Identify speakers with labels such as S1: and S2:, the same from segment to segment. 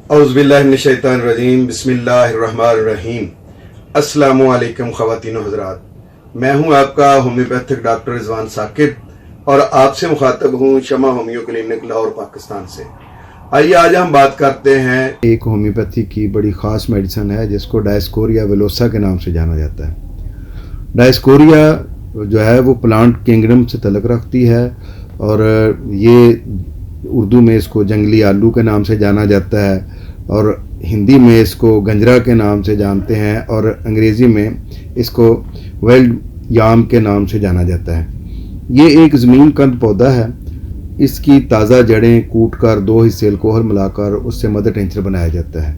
S1: औज़ुबिल्लाहिमिनश्शैतानिर्रजीम बिस्मिल्लाहिर्रहमानिर्रहीम। अस्सलामु अलैकुम ख़वातीन व हज़रात, मैं हूं आपका होम्योपैथिक डॉक्टर रिजवान साकिब और आपसे मुखातब हूं शमा होम्यो क्लिनिक लाहौर पाकिस्तान से। आइए आज हम बात करते हैं एक होम्योपैथी की बड़ी ख़ास मेडिसिन है जिसको डायस्कोरिया वेलोसा के नाम से जाना जाता है। डायस्कोरिया जो है वो प्लांट किंगडम से तल्लुक़ रखती है और ये उर्दू में इसको जंगली आलू के नाम से जाना जाता है और हिंदी में इसको गंजरा के नाम से जानते हैं और अंग्रेज़ी में इसको वाइल्ड याम के नाम से जाना जाता है। ये एक ज़मीन कंद पौधा है। इसकी ताज़ा जड़ें कूटकर 2 हिस्से अल्कोहल मिलाकर उससे मदर टिंचर बनाया जाता है।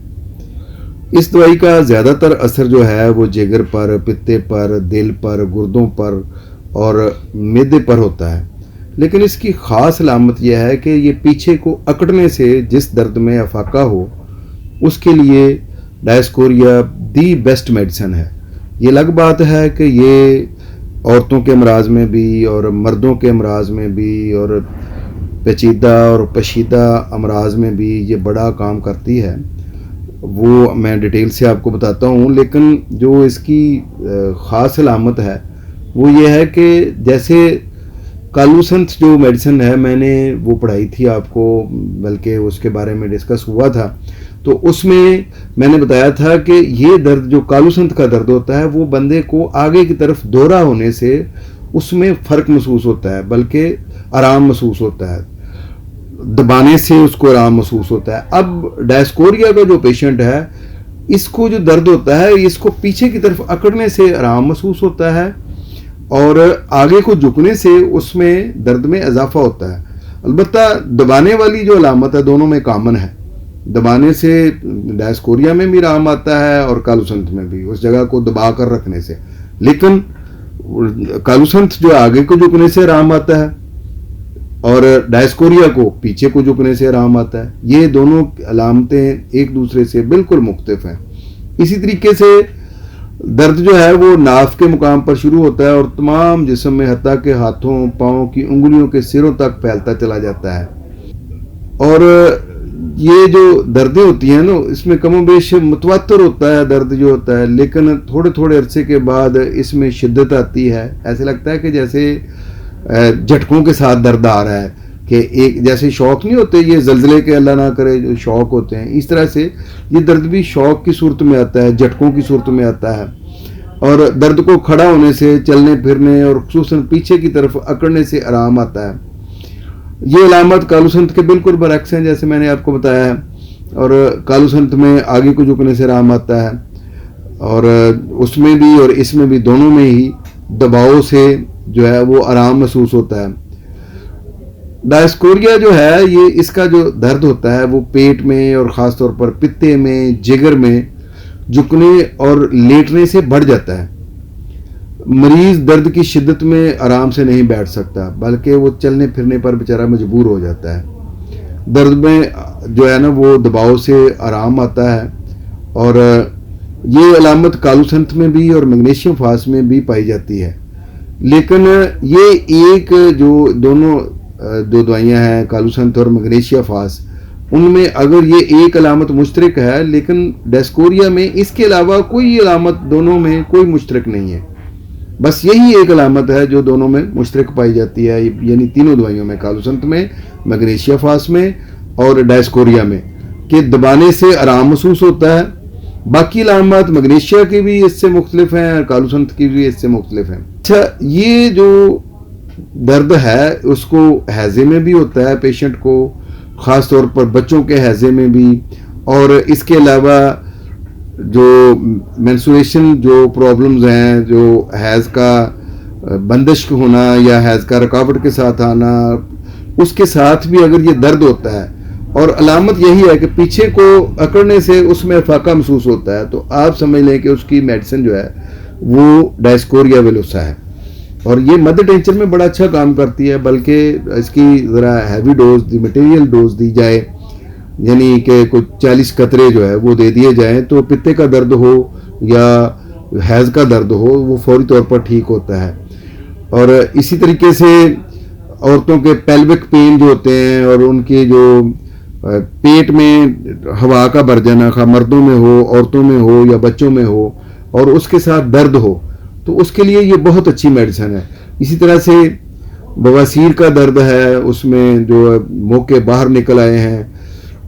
S1: इस दवाई का ज़्यादातर असर जो है वो जिगर पर, पित्ते पर, दिल पर, गुर्दों पर और मैदे पर होता है। लेकिन इसकी ख़ास अलामत यह है कि ये पीछे को अकड़ने से जिस दर्द में अफाका हो उसके लिए डायस्कोरिया दी बेस्ट मेडिसिन है। ये अलग बात है कि ये औरतों के अमराज में भी और मर्दों के अमराज में भी और पेचीदा और पशीदा अमराज में भी ये बड़ा काम करती है। वो मैं डिटेल से आपको बताता हूँ, लेकिन जो इसकी ख़ास अलामत है वो ये है कि जैसे कालूसंत जो मेडिसिन है मैंने वो पढ़ाई थी आपको, बल्कि उसके बारे में डिस्कस हुआ था, तो उसमें मैंने बताया था कि ये दर्द जो कालूसंत का दर्द होता है वो बंदे को आगे की तरफ दोहरा होने से उसमें फ़र्क महसूस होता है, बल्कि आराम महसूस होता है, दबाने से उसको आराम महसूस होता है। अब डायस्कोरिया का जो पेशेंट है इसको जो दर्द होता है इसको पीछे की तरफ अकड़ने से आराम महसूस होता है और आगे को झुकने से उसमें दर्द में इजाफा होता है। अलबत्ता दबाने वाली जो अलामत है दोनों में कॉमन है। दबाने से डायस्कोरिया में भी आराम आता है और कालूसंत में भी, उस जगह को दबा कर रखने से। लेकिन कालूसंत जो आगे को झुकने से आराम आता है और डायस्कोरिया को पीछे को झुकने से आराम आता है। ये दोनों अलामतें एक दूसरे से बिल्कुल मुख्तलिफ हैं। इसी तरीके से दर्द जो है वो नाफ के मुकाम पर शुरू होता है और तमाम जिस्म में हत्ता के हाथों पाँव की उंगलियों के सिरों तक फैलता चला जाता है। और ये जो दर्दें होती हैं ना इसमें कमोबेश मुतवातर होता है दर्द जो होता है, लेकिन थोड़े थोड़े अरसे के बाद इसमें शिद्दत आती है। ऐसे लगता है कि जैसे झटकों के साथ दर्द आ रहा है, कि एक जैसे शौक नहीं होते ये जल्जले के अल्लाह ना करे जो शौक होते हैं, इस तरह से ये दर्द भी शौक की सूरत में आता है, झटकों की सूरत में आता है। और दर्द को खड़ा होने से, चलने फिरने और खुसूसन पीछे की तरफ अकड़ने से आराम आता है। ये अलामत कालूसंत के बिल्कुल बरअक्स हैं जैसे मैंने आपको बताया है। और कालूसंत में आगे को झुकने से आराम आता है और उसमें भी और इसमें भी, दोनों में ही दबाव से जो है वो आराम महसूस होता है। डायस्कोरिया जो है ये इसका जो दर्द होता है वो पेट में और ख़ास तौर पर पित्ते में, जिगर में झुकने और लेटने से बढ़ जाता है। मरीज़ दर्द की शिद्दत में आराम से नहीं बैठ सकता, बल्कि वो चलने फिरने पर बेचारा मजबूर हो जाता है। दर्द में जो है ना वो दबाव से आराम आता है और ये अलामत कालूसंत में भी और मैग्नीशियम फास में भी पाई जाती है। लेकिन ये एक जो दोनों दो दवाइयाँ हैं कालूसंत और मैग्नीशिया फास, उनमें अगर ये एक अलामत मुश्तरक है, लेकिन डायस्कोरिया में इसके अलावा कोई अलामत दोनों में कोई मुश्तरक नहीं है। बस यही एक अलामत है जो दोनों में मुश्तरक पाई जाती है, यानी तीनों दवाइयों में, कालूसंत में, मैग्नीशिया फास में और डायस्कोरिया में, कि दबाने से आराम महसूस होता है। बाकी अलामत मैग्नीशिया की भी इससे मुख्तलिफ हैं और कालूसंत की भी इससे मुख्तलिफ हैं। अच्छा, ये जो दर्द है उसको हैज़े में भी होता है पेशेंट को, ख़ास तौर पर बच्चों के हैज़े में भी, और इसके अलावा जो मेंस्ट्रुएशन जो प्रॉब्लम्स हैं, जो हैज़ का बंदिश होना या हैज़ का रुकावट के साथ आना, उसके साथ भी अगर ये दर्द होता है और अलामत यही है कि पीछे को अकड़ने से उसमें फाका महसूस होता है, तो आप समझ लें कि उसकी मेडिसिन जो है वो डायस्कोरिया वेलोसा है। और ये मदर टिंचर में बड़ा अच्छा काम करती है, बल्कि इसकी ज़रा हैवी डोज दी, मटेरियल डोज दी जाए, यानी कि कुछ 40 कतरे जो है वो दे दिए जाएं तो पित्ते का दर्द हो या हैज़ का दर्द हो वो फौरी तौर पर ठीक होता है। और इसी तरीके से औरतों के पेल्विक पेन जो होते हैं और उनकी जो
S2: पेट में हवा का भर जाना, खा मर्दों में हो, औरतों में हो या बच्चों में हो, और उसके साथ दर्द हो, तो उसके लिए ये बहुत अच्छी मेडिसिन है। इसी तरह से बवासीर का दर्द है, उसमें जो मोके बाहर निकल आए हैं,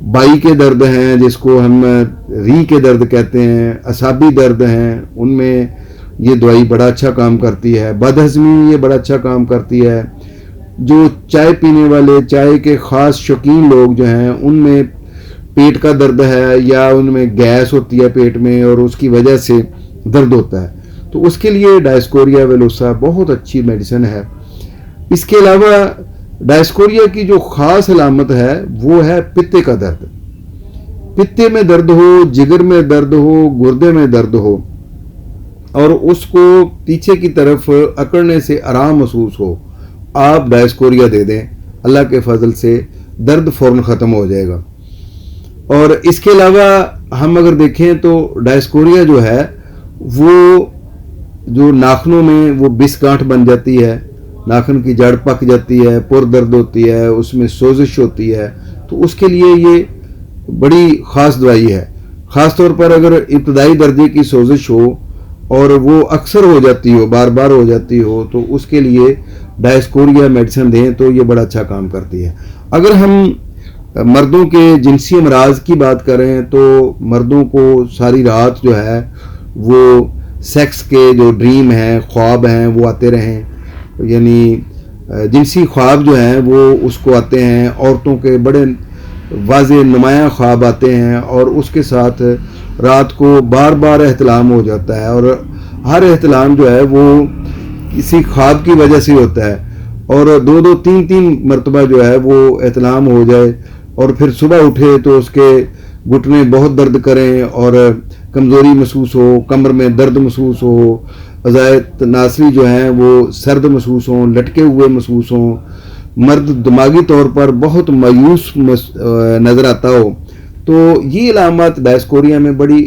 S2: बाई के दर्द हैं जिसको हम री के दर्द कहते हैं, असाबी दर्द हैं, उनमें ये दवाई बड़ा अच्छा काम करती है। बदहजमी में ये बड़ा अच्छा काम करती है। जो चाय पीने वाले, चाय के ख़ास शौकीन लोग जो हैं, उनमें पेट का दर्द है या उनमें गैस होती है पेट में और उसकी वजह से दर्द होता है, तो उसके लिए डायस्कोरिया वेलोसा बहुत अच्छी मेडिसिन है। इसके अलावा डायस्कोरिया की जो ख़ास अलामत है वो है पित्ते का दर्द। पित्ते में दर्द हो, जिगर में दर्द हो, गुर्दे में दर्द हो और उसको पीछे की तरफ अकड़ने से आराम महसूस हो, आप डायस्कोरिया दे दें, अल्लाह के फजल से दर्द फ़ौरन ख़त्म हो जाएगा। और इसके अलावा हम अगर देखें तो डायस्कोरिया जो है वो जो नाखनों में वो बिस गांठ बन जाती है, नाखन की जड़ पक जाती है, पुर दर्द होती है, उसमें सोजिश होती है, तो उसके लिए ये बड़ी ख़ास दवाई है। ख़ास तौर पर अगर इब्तदाई दर्जे की सोजिश हो और वो अक्सर हो जाती हो, बार बार हो जाती हो, तो उसके लिए डायस्कोरिया मेडिसिन दें तो ये बड़ा अच्छा काम करती है। अगर हम मर्दों के जिनसी अमराज की बात करें तो मर्दों को सारी रात जो है वो सेक्स के जो ड्रीम हैं, ख्वाब हैं, वो आते रहें, यानी जिनसी ख्वाब जो हैं वो उसको आते हैं, औरतों के बड़े वाज़े नुमायाँ ख्वाब आते हैं और उसके साथ रात को बार बार एहतलाम हो जाता है और हर एहतलाम जो है वो किसी ख्वाब की वजह से होता है और दो दो तीन तीन मरतबा जो है वो एहतलाम हो जाए और फिर सुबह उठे तो उसके घुटने बहुत दर्द करें और कमज़ोरी महसूस हो, कमर में दर्द महसूस हो, अज़ायत नासरी जो हैं वो सर्द महसूस हों, लटके हुए महसूस हों, मर्द दिमागी तौर पर बहुत मायूस नज़र आता हो, तो ये अलामत डायस्कोरिया में बड़ी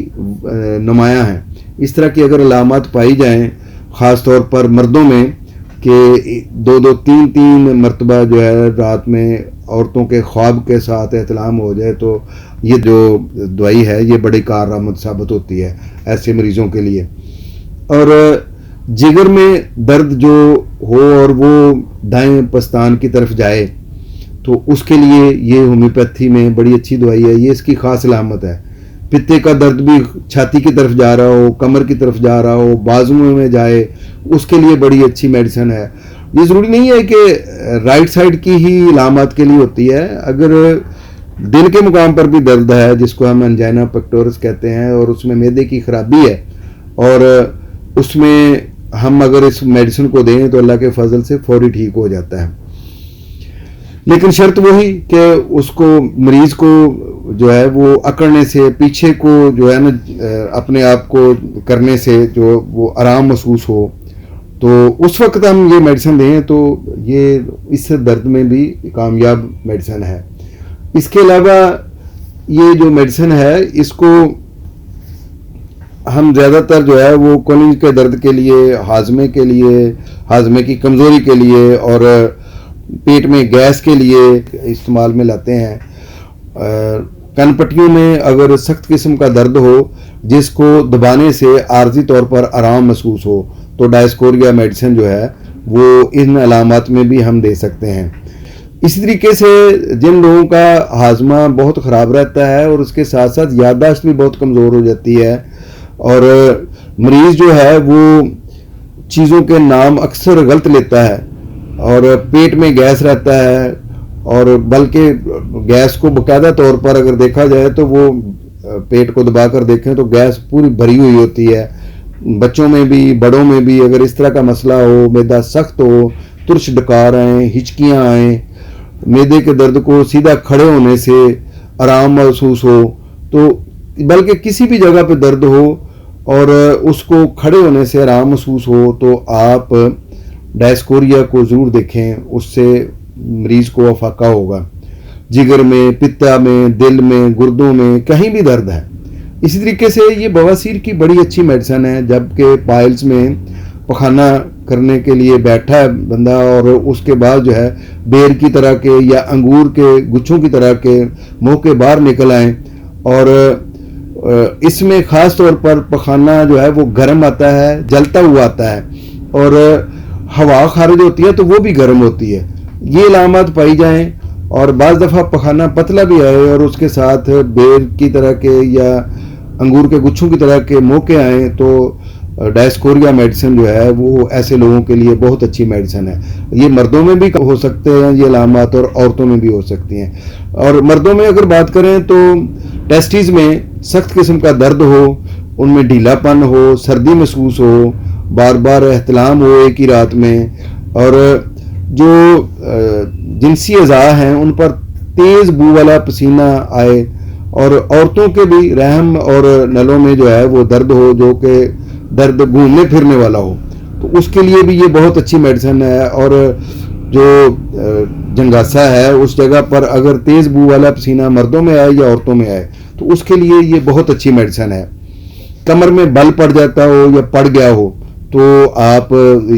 S2: नुमायाँ हैं। इस तरह की अगर अलामत पाई जाएँ ख़ास तौर पर मर्दों में कि दो दो तीन तीन मरतबा जो है रात में औरतों के ख्वाब के साथ एहतलाम हो जाए, तो ये जो दवाई है ये बड़ी कारआमद साबित होती है ऐसे मरीज़ों के लिए। और जिगर में दर्द जो हो और वो दाएं पस्तान की तरफ जाए तो उसके लिए ये होम्योपैथी में बड़ी अच्छी दवाई है, ये इसकी ख़ास अलामत है। पित्ते का दर्द भी छाती की तरफ जा रहा हो, कमर की तरफ जा रहा हो, बाजुओं में जाए, उसके लिए बड़ी अच्छी मेडिसिन है। ये ज़रूरी नहीं है कि राइट साइड की ही अलामत के लिए होती है, अगर दिल के मुकाम पर भी दर्द है जिसको हम एंजाइना पेक्टोरस कहते हैं और उसमें मैदे की खराबी है और उसमें हम अगर इस मेडिसिन को दें तो अल्लाह के फजल से फौरी ठीक हो जाता है। लेकिन शर्त वही कि उसको मरीज़ को जो है वो अकड़ने से, पीछे को जो है ना अपने आप को करने से जो वो आराम महसूस हो, तो उस वक्त हम ये मेडिसिन दें तो ये इस दर्द में भी कामयाब मेडिसिन है। इसके अलावा ये जो मेडिसिन है इसको हम ज़्यादातर जो है वो कॉलिंग के दर्द के लिए, हाजमे के लिए, हाजमे की कमज़ोरी के लिए और पेट में गैस के लिए इस्तेमाल में लाते हैं। कनपट्टियों में अगर सख्त किस्म का दर्द हो जिसको दबाने से आर्जी तौर पर आराम महसूस हो तो डायस्कोरिया मेडिसिन जो है वो इन अलामत में भी हम दे सकते हैं। इसी तरीके से जिन लोगों का हाजमा बहुत ख़राब रहता है और उसके साथ साथ याददाश्त भी बहुत कमज़ोर हो जाती है और मरीज़ जो है वो चीज़ों के नाम अक्सर गलत लेता है और पेट में गैस रहता है और बल्कि गैस को बाकायदा तौर पर अगर देखा जाए तो वो पेट को दबा कर देखें तो गैस पूरी भरी हुई होती है। बच्चों में भी, बड़ों में भी अगर इस तरह का मसला हो, मैदा सख्त हो, तुरश डकार आएँ, हिचकियाँ आएँ, मैदे के दर्द को सीधा खड़े होने से आराम महसूस हो, तो बल्कि किसी भी जगह पे दर्द हो और उसको खड़े होने से आराम महसूस हो तो आप डायस्कोरिया को ज़रूर देखें, उससे मरीज़ को अफाका होगा। जिगर में, पित्ता में, दिल में, गुर्दों में कहीं भी दर्द है। इसी तरीके से ये बवासीर की बड़ी अच्छी मेडिसिन है, जबकि पाइल्स में पखाना करने के लिए बैठा है बंदा और उसके बाद जो है बेर की तरह के या अंगूर के गुच्छों की तरह के मुंह के बाहर निकल आए, और इसमें ख़ास तौर पर पखाना जो है वो गर्म आता है, जलता हुआ आता है, और हवा खारिज होती है तो वो भी गर्म होती है। ये अलामत पाई जाएं और बाज़ दफ़ा पखाना पतला भी आए और उसके साथ बेर की तरह के या अंगूर के गुच्छों की तरह के मौके आए, तो डायस्कोरिया मेडिसिन जो है वो ऐसे लोगों के लिए बहुत अच्छी मेडिसिन है। ये मर्दों में भी हो सकते हैं ये अलामत, और औरतों में भी हो सकती हैं। और मर्दों में अगर बात करें तो टेस्टिस में सख्त किस्म का दर्द हो, उनमें ढीलापन हो, सर्दी महसूस हो, बार बार एहतलाम हो एक ही रात में, और जो जिनसी अज़ा हैं उन पर तेज़ बू वाला पसीना आए, और औरतों के भी रहम और नलों में जो है वो दर्द हो, जो कि दर्द घूमने फिरने वाला हो, तो उसके लिए भी ये बहुत अच्छी मेडिसिन है। और जो जंगासा है उस जगह पर अगर तेज़ बू वाला पसीना मर्दों में आए या औरतों में आए तो उसके लिए ये बहुत अच्छी मेडिसिन है। कमर में बल पड़ जाता हो या पड़ गया हो तो आप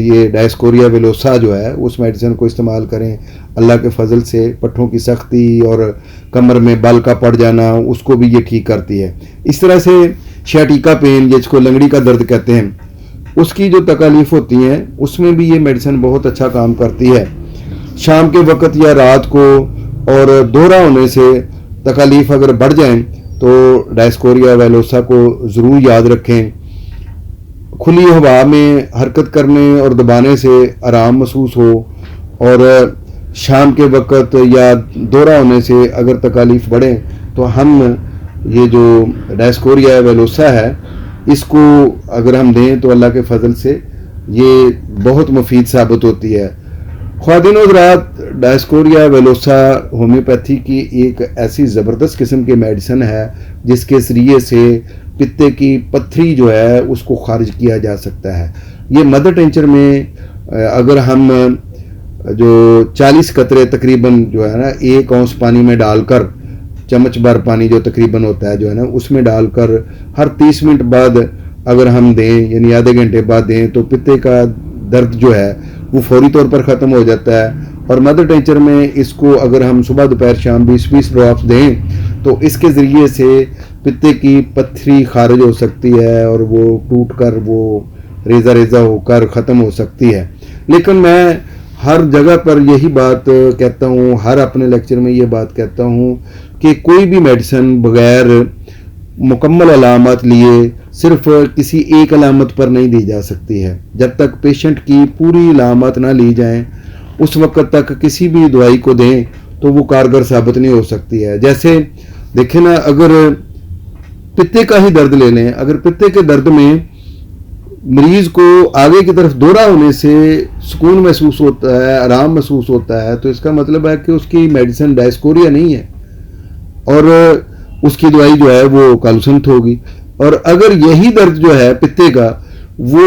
S2: ये डायस्कोरिया वेलोसा जो है उस मेडिसिन को इस्तेमाल करें। अल्लाह के फजल से पट्ठों की सख्ती और कमर में बल का पड़ जाना उसको भी ये ठीक करती है। इस तरह से शैटिका पेन जिसको लंगड़ी का दर्द कहते हैं उसकी जो तकालीफ होती हैं उसमें भी ये मेडिसिन बहुत अच्छा काम करती है। शाम के वक़्त या रात को और दोहरा होने से तकालीफ अगर बढ़ जाएं तो डायस्कोरिया वेलोसा को ज़रूर याद रखें। खुली हवा में हरकत करने और दबाने से आराम महसूस हो, और शाम के वक़्त या दोहरा होने से अगर तकालीफ बढ़े तो हम ये जो डायस्कोरिया वेलोसा है इसको अगर हम दें तो अल्लाह के फजल से ये बहुत मुफीद साबित होती है। ख्वातीन और हज़रात, डायस्कोरिया वेलोसा होम्योपैथी की एक ऐसी ज़बरदस्त किस्म की मेडिसिन है जिसके ज़रिए से पित्ते की पत्थरी जो है उसको खारिज किया जा सकता है। ये मदर टिंचर में अगर हम जो 40 कतरे तकरीबन जो है ना 1 औंस पानी में डालकर, चम्मच भर पानी जो तकरीबन होता है जो है ना उसमें डालकर हर 30 मिनट बाद अगर हम दें यानी आधे घंटे बाद दें तो पित्ते का दर्द जो है वो फौरी तौर पर ख़त्म हो जाता है। और मदर टिंचर में इसको अगर हम सुबह दोपहर शाम 20-20 ड्रॉप्स दें तो इसके ज़रिए से पित्ते की पत्थरी खारिज हो सकती है और वो टूट कर वो रेज़ा रेज़ा होकर ख़त्म हो सकती है। लेकिन मैं हर जगह पर यही बात कहता हूँ, हर अपने लेक्चर में ये बात कहता हूँ कि कोई भी मेडिसिन बग़ैर मुकम्मल अलामत लिए सिर्फ किसी एक अलामत पर नहीं दी जा सकती है। जब तक पेशेंट की पूरी अलामत ना ली जाएं उस वक्त तक किसी भी दवाई को दें तो वो कारगर साबित नहीं हो सकती है। जैसे देखें ना, अगर पित्ते का ही दर्द ले लें, अगर पित्ते के दर्द में मरीज को आगे की तरफ दोहरा होने से सुकून महसूस होता है, आराम महसूस होता है, तो इसका मतलब है कि उसकी मेडिसिन डायस्कोरिया नहीं है और उसकी दवाई जो है वो कालुसंत होगी। और अगर यही दर्द जो है पित्ते का वो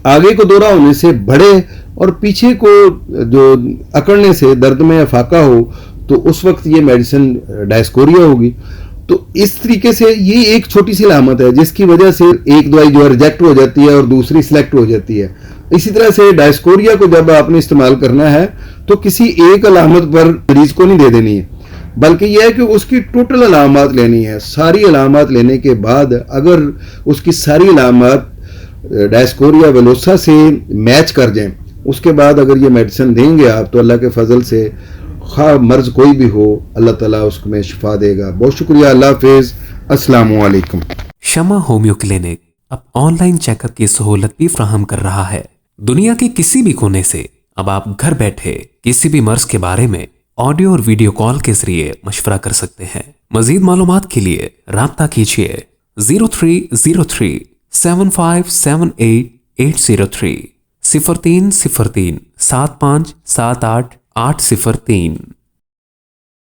S2: आगे को दोहरा होने से बढ़े और पीछे को जो अकड़ने से दर्द में अफाका हो तो उस वक्त ये मेडिसिन डायस्कोरिया होगी। तो इस तरीके से ये एक छोटी सी अलामत है जिसकी वजह से एक दवाई जो है रिजेक्ट हो जाती है और दूसरी सिलेक्ट हो जाती है। इसी तरह से डायस्कोरिया को जब आपने इस्तेमाल करना है तो किसी एक अलामत पर मरीज को नहीं दे देनी है, बल्कि यह है कि उसकी टोटल अलामत लेनी है। सारी अलामत लेने के बाद अगर उसकी सारी अलामत डायस्कोरिया वेलोसा से मैच कर जाएं उसके बाद अगर ये मेडिसिन देंगे आप तो अल्लाह के फजल से खा मर्ज कोई भी हो अल्लाह ताला उसमें शिफा देगा। बहुत शुक्रिया। अल्लाह हाफिज़। अस्सलाम वालेकुम।
S3: शमा होम्यो क्लिनिक अब ऑनलाइन चेकअप की सहूलत भी फ्राहम कर रहा है। दुनिया के किसी भी कोने से अब आप घर बैठे किसी भी मर्ज के बारे में ऑडियो और वीडियो कॉल के जरिए मशवरा कर सकते हैं। मजीद मालूमात के लिए राब्ता कीजिए 0303 7578 803 0303 7578 803।